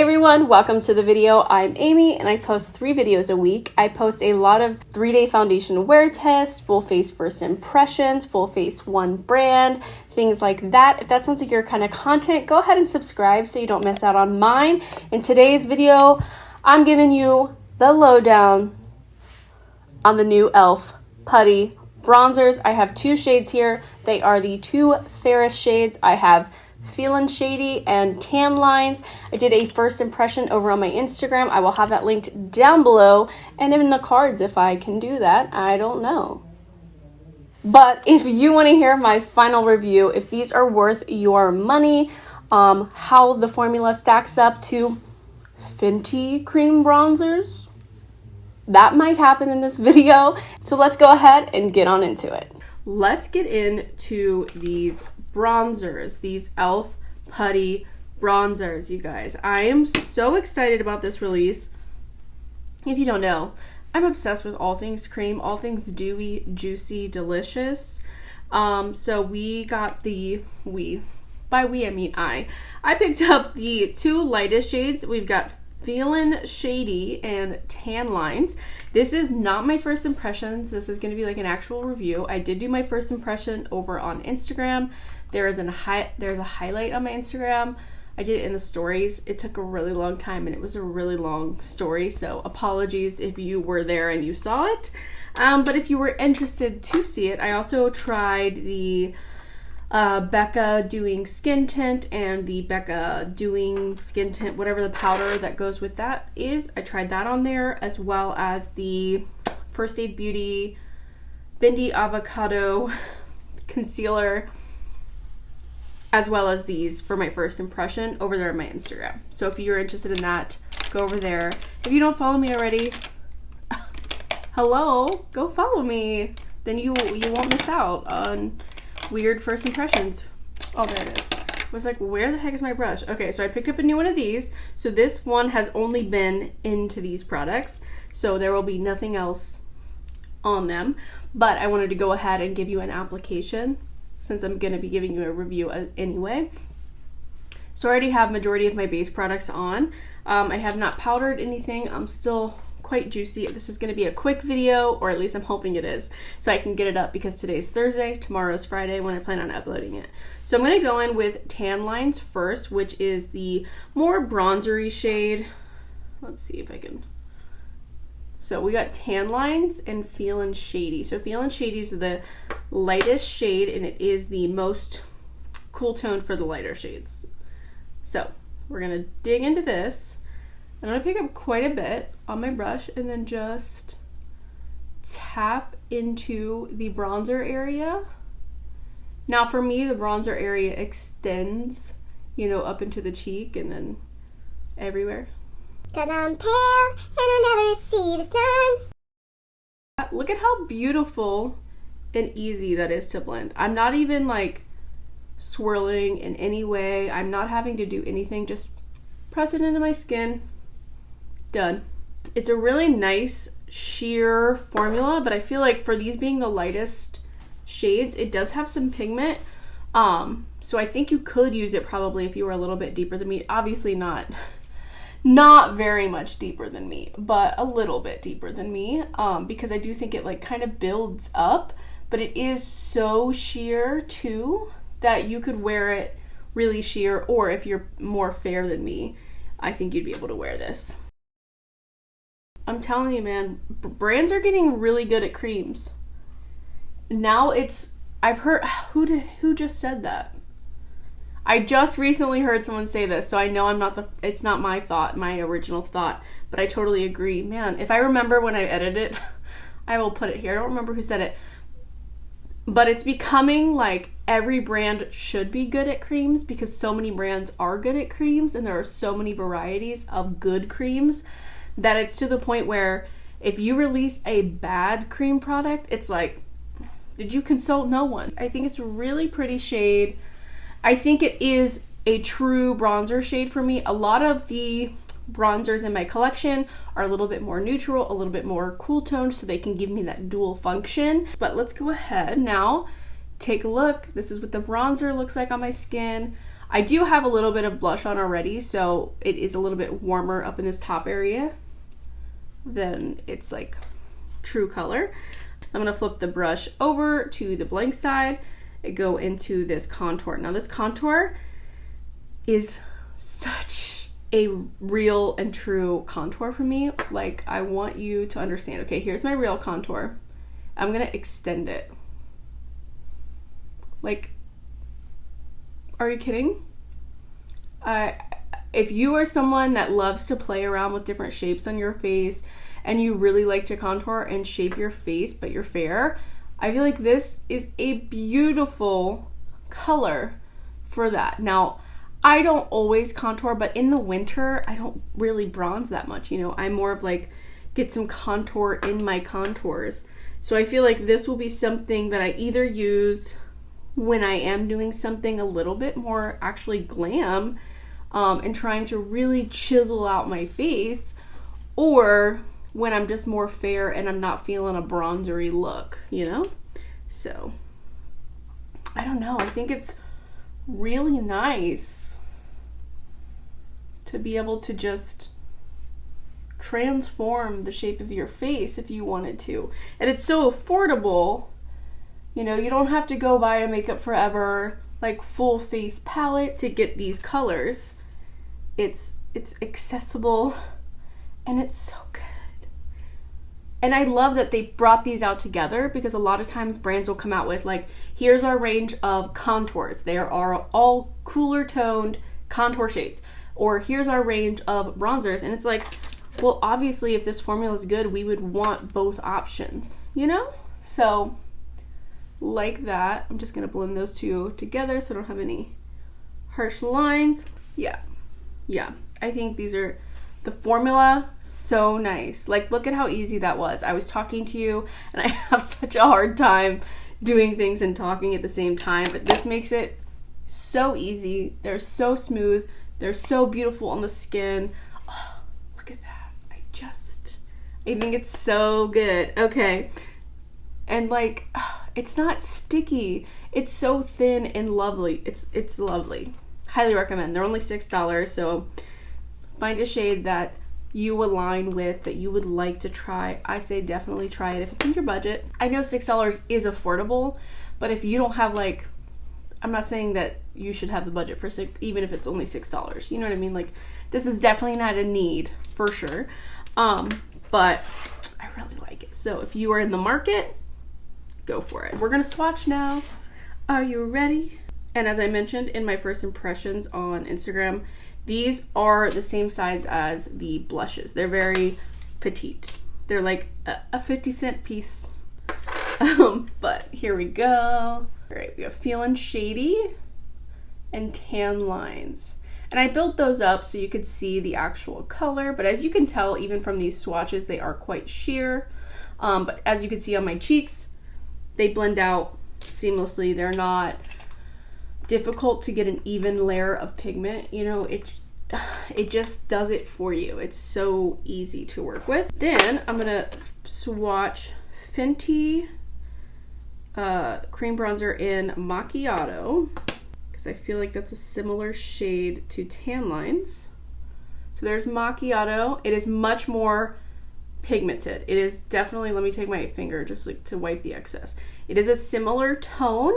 everyone, welcome to the video. I'm Amy and I post 3 videos a week. I post a lot of 3-day foundation wear tests, full face first impressions, full face one brand, things like that. If that sounds like your kind of content, go ahead and subscribe so you don't miss out on mine. In today's video, I'm giving you the lowdown on the new e.l.f. Putty bronzers. I have 2 shades here. They are the 2 fairest shades. I have Feelin Shady and Tanlines. I did a first impression over on my Instagram. I will have that linked down below and in the cards if I can do that. I don't know. But if you want to hear my final review, if these are worth your money, how the formula stacks up to Fenty cream bronzers, that might happen in this video. So let's go ahead and get on into it. Let's get into these bronzers, these e.l.f. Putty bronzers, you guys. I am so excited about this release. If you don't know, I'm obsessed with all things cream, all things dewy, juicy, delicious. So we got by we I mean I picked up the 2 lightest shades. We've got Feelin Shady and Tanlines. This is not my first impressions. This is going to be like an actual review. I did do my first impression over on Instagram. There's a highlight on my Instagram. I did it in the stories. It took a really long time and it was a really long story, so apologies if you were there and you saw it. But if you were interested to see it, I also tried the Becca Doing Skin Tint and the Becca Doing Skin Tint, whatever the powder that goes with that is. I tried that on there, as well as the First Aid Beauty Bendy Avocado Concealer, as well as these for my first impression over there on my Instagram. So if you're interested in that, go over there. If you don't follow me already, hello, go follow me. Then you won't miss out on weird first impressions. Oh, there it is. I was like, where the heck is my brush? Okay, so I picked up a new one of these. So this one has only been into these products, so there will be nothing else on them. But I wanted to go ahead and give you an application since I'm going to be giving you a review anyway. So I already have majority of my base products on. I have not powdered anything. I'm still quite juicy. This is going to be a quick video, or at least I'm hoping it is, so I can get it up because today's Thursday, tomorrow's Friday when I plan on uploading it. So I'm going to go in with Tanlines first, which is the more bronzery shade. Let's see if I can. So we got Tanlines and Feelin Shady. So Feelin Shady is the lightest shade and it is the most cool tone for the lighter shades. So we're going to dig into this. I'm going to pick up quite a bit on my brush and then just tap into the bronzer area. Now for me, the bronzer area extends, you know, up into the cheek and then everywhere. 'Cause I'm pale and I never see the sun. Look at how beautiful and easy that is to blend. I'm not even like swirling in any way. I'm not having to do anything. Just press it into my skin. Done. It's a really nice sheer formula, but I feel like for these being the lightest shades, it does have some pigment. So I think you could use it probably if you were a little bit deeper than me. Obviously not very much deeper than me, but a little bit deeper than me, because I do think it like kind of builds up, but it is so sheer too that you could wear it really sheer, or if you're more fair than me, I think you'd be able to wear this. I'm telling you, man, brands are getting really good at creams. Now I've heard, who just said that? I just recently heard someone say this, so I know it's not my thought, my original thought, but I totally agree. Man, if I remember when I edit it, I will put it here. I don't remember who said it, but it's becoming like every brand should be good at creams because so many brands are good at creams and there are so many varieties of good creams that it's to the point where if you release a bad cream product, it's like, did you consult no one? I think it's a really pretty shade. I think it is a true bronzer shade for me. A lot of the bronzers in my collection are a little bit more neutral, a little bit more cool toned, so they can give me that dual function. But let's go ahead now, take a look. This is what the bronzer looks like on my skin. I do have a little bit of blush on already, so it is a little bit warmer up in this top area than its like true color. I'm gonna flip the brush over to the blank side and go into this contour. Now this contour is such a real and true contour for me. Like, I want you to understand. Okay, here's my real contour. I'm gonna extend it. Like, are you kidding? If you are someone that loves to play around with different shapes on your face and you really like to contour and shape your face but you're fair, I feel like this is a beautiful color for that. Now, I don't always contour, but in the winter, I don't really bronze that much, you know. I'm more of like, get some contour in my contours. So I feel like this will be something that I either use when I am doing something a little bit more actually glam and trying to really chisel out my face, or when I'm just more fair and I'm not feeling a bronzery look, you know? So, I don't know. I think it's really nice to be able to just transform the shape of your face if you wanted to. And it's so affordable. You know, you don't have to go buy a Makeup Forever like full face palette to get these colors. It's accessible and it's so good. And I love that they brought these out together, because a lot of times brands will come out with like, here's our range of contours. They are all cooler toned contour shades. Or here's our range of bronzers. And it's like, well, obviously if this formula is good, we would want both options, you know? So like that, I'm just gonna blend those two together so I don't have any harsh lines. Yeah, I think these are, the formula, so nice. Like, look at how easy that was. I was talking to you and I have such a hard time doing things and talking at the same time, but this makes it so easy. They're so smooth. They're so beautiful on the skin. Oh, look at that. I think it's so good. Okay. And like, it's not sticky. It's so thin and lovely. It's lovely. Highly recommend. They're only $6, so find a shade that you align with, that you would like to try. I say definitely try it if it's in your budget. I know $6 is affordable, but if you don't have, like, I'm not saying that you should have the budget for even if it's only $6. You know what I mean? Like, this is definitely not a need, for sure. But I really like it. So if you are in the market, go for it. We're gonna swatch now. Are you ready? And as I mentioned in my first impressions on Instagram, these are the same size as the blushes. They're very petite. They're like a 50-cent piece. But here we go. All right, we have Feelin Shady and Tanlines. And I built those up so you could see the actual color, but as you can tell, even from these swatches, they are quite sheer. But as you can see on my cheeks, they blend out seamlessly. They're not difficult to get an even layer of pigment. You know, it just does it for you. It's so easy to work with. Then I'm gonna swatch Fenty cream bronzer in Macchiato, because I feel like that's a similar shade to Tanlines. So there's Macchiato. It is much more pigmented. It is definitely, let me take my finger just like to wipe the excess. It is a similar tone,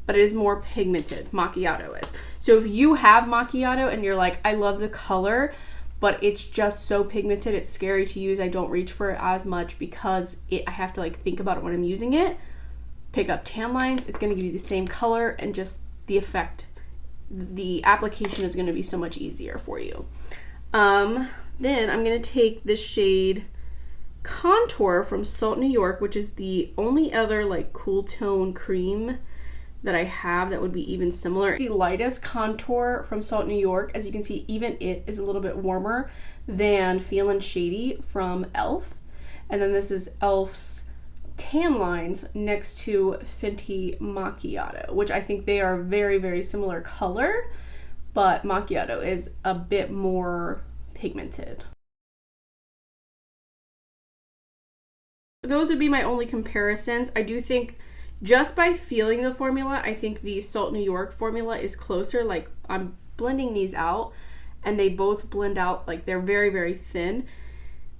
but it is more pigmented. Macchiato is. So if you have Macchiato and you're like, I love the color, but it's just so pigmented, it's scary to use, I don't reach for it as much because I have to like think about it when I'm using it, pick up Tanlines. It's gonna give you the same color, and just the effect, the application is gonna be so much easier for you. Then I'm gonna take the shade Contour from Salt New York, which is the only other like cool tone cream that I have that would be even similar. The lightest contour from Salt New York, as you can see, even it is a little bit warmer than Feelin Shady from e.l.f. And then this is e.l.f.'s Tanlines next to Fenty Macchiato, which I think they are very, very similar color, but Macchiato is a bit more pigmented. Those would be my only comparisons. I do think Just by feeling the formula, I think the Salt New York formula is closer. Like, I'm blending these out and they both blend out, like they're very, very thin.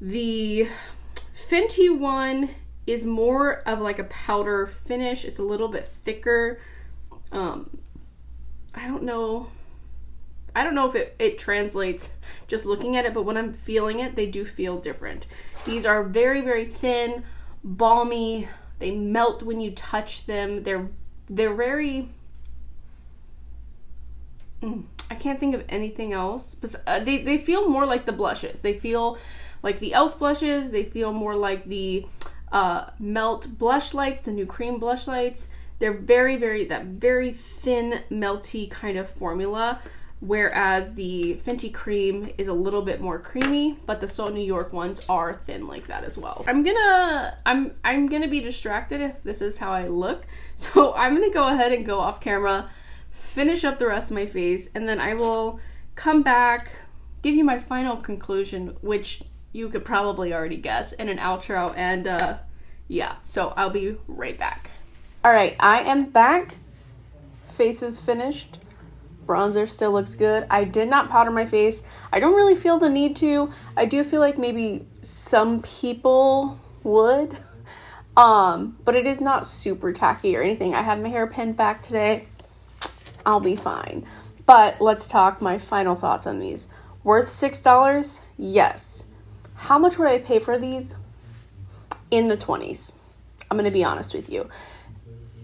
The Fenty one is more of like a powder finish. It's a little bit thicker. I don't know if it translates just looking at it, but when I'm feeling it, they do feel different. These are very, very thin, balmy. They melt when you touch them. They're very, I can't think of anything else. But they feel more like the blushes. They feel like the e.l.f. blushes. They feel more like the Melt blush lights, the new cream blush lights. They're very, that very thin, melty kind of formula. Whereas the Fenty cream is a little bit more creamy, but the Salt New York ones are thin like that as well. I'm gonna be distracted if this is how I look. So I'm gonna go ahead and go off camera, finish up the rest of my face, and then I will come back, give you my final conclusion, which you could probably already guess, in an outro, and yeah, so I'll be right back. All right, I am back. Face is finished. Bronzer still looks good. I did not powder my face. I don't really feel the need to. I do feel like maybe some people would, but it is not super tacky or anything. I have my hair pinned back today. I'll be fine. But let's talk my final thoughts on these. Worth $6? Yes. How much would I pay for these? In the 20s. I'm going to be honest with you.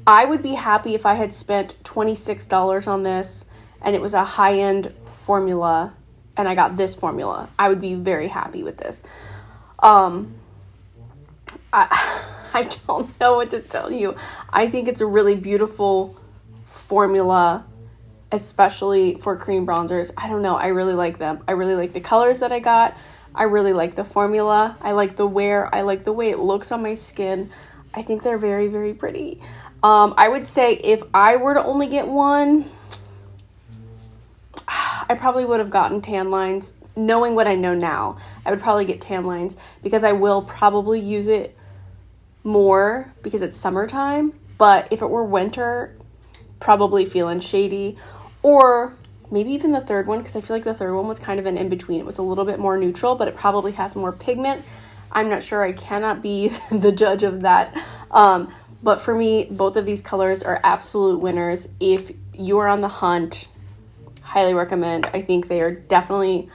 I would be happy if I had spent $26 on this and it was a high-end formula and I got this formula. I would be very happy with this. I don't know what to tell you. I think it's a really beautiful formula, especially for cream bronzers. I don't know. I really like them. I really like the colors that I got. I really like the formula. I like the wear. I like the way it looks on my skin. I think they're very, very pretty. I would say if I were to only get one, I probably would have gotten Tanlines. Knowing what I know now, I would probably get Tanlines because I will probably use it more because it's summertime. But if it were winter, probably Feelin Shady, or maybe even the third one, because I feel like the third one was kind of an in-between. It was a little bit more neutral, but it probably has more pigment. I'm not sure. I cannot be the judge of that. But for me, both of these colors are absolute winners. If you are on the hunt, highly recommend. I think they are definitely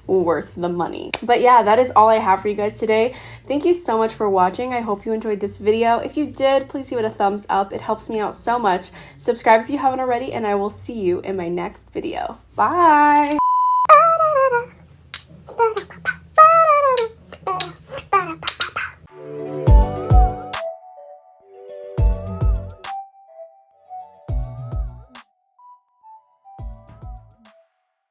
worth the money. But yeah, that is all I have for you guys today. Thank you so much for watching. I hope you enjoyed this video. If you did, please give it a thumbs up. It helps me out so much. Subscribe if you haven't already, and I will see you in my next video. Bye!